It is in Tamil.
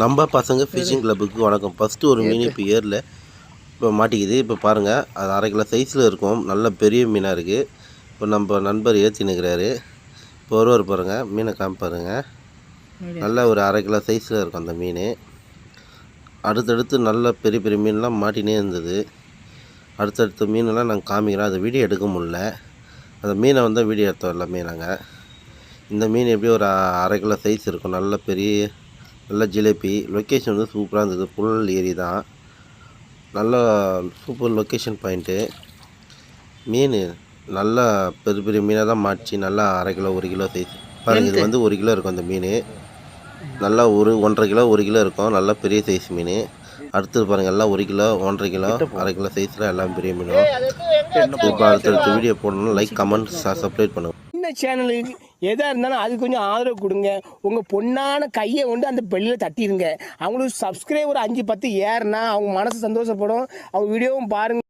நம்ம பசங்க ஃபிஷிங் கிளப்புக்கு வணக்கம். ஃபஸ்ட்டு ஒரு மீன் இப்போ ஏரில் இப்போ மாட்டிக்குது. இப்போ பாருங்கள், அது 1/2 கிலோ சைஸில் இருக்கும். நல்ல பெரிய மீனாக இருக்குது. இப்போ நம்ம நண்பர் ஏற்றினுக்கிறாரு. இப்போ ஒருவர் பாருங்கள், மீனை காமிப்பாருங்க. நல்ல ஒரு 1/2 கிலோ சைஸில் இருக்கும் அந்த மீன். அடுத்தடுத்து நல்ல பெரிய பெரிய மீன்லாம் மாட்டினே இருந்தது. அடுத்தடுத்த மீனெல்லாம் நாங்கள் காமிக்கிறோம். அதை வீடியோ எடுக்க முடில. அந்த மீனை வந்து வீடியோ எடுத்தோம் எல்லாமே நாங்கள். இந்த மீன் எப்படியும் ஒரு 1/2 கிலோ சைஸ் இருக்கும். நல்ல பெரிய நல்ல ஜிலேபி. லொக்கேஷன் வந்து சூப்பராக இருந்தது. புல் ஏரி தான். நல்ல சூப்பர் லொக்கேஷன் பாயிண்ட்டு. மீன் நல்லா பெரிய பெரிய மீனாக தான் மாட்டிச்சு. நல்லா 1/2 கிலோ 1 கிலோ சைஸ் பாருங்கள். இது வந்து 1 கிலோ இருக்கும் அந்த மீன். நல்லா 1.5 கிலோ 1 கிலோ இருக்கும். நல்லா பெரிய சைஸ் மீன். அடுத்தது பாருங்கள், எல்லாம் 1 கிலோ 1.5 கிலோ 1/2 கிலோ சைஸில் எல்லாம் பெரிய மீனும். இப்போ அடுத்தடுத்த வீடியோ போடணும். லைக் கமெண்ட் சப்ஸ்கிரைப் பண்ணுங்கள். இந்த சேனலுக்கு எதாக இருந்தாலும் அது கொஞ்சம் ஆதரவு கொடுங்க. உங்கள் பொண்ணான கையை கொண்டு அந்த பெல்லில் தட்டிடுங்க. அவங்களுக்கு சப்ஸ்கிரைபர் 5 10 ஏறுனா அவங்க மனசு சந்தோஷப்படும். அவங்க வீடியோவும் பாருங்கள்.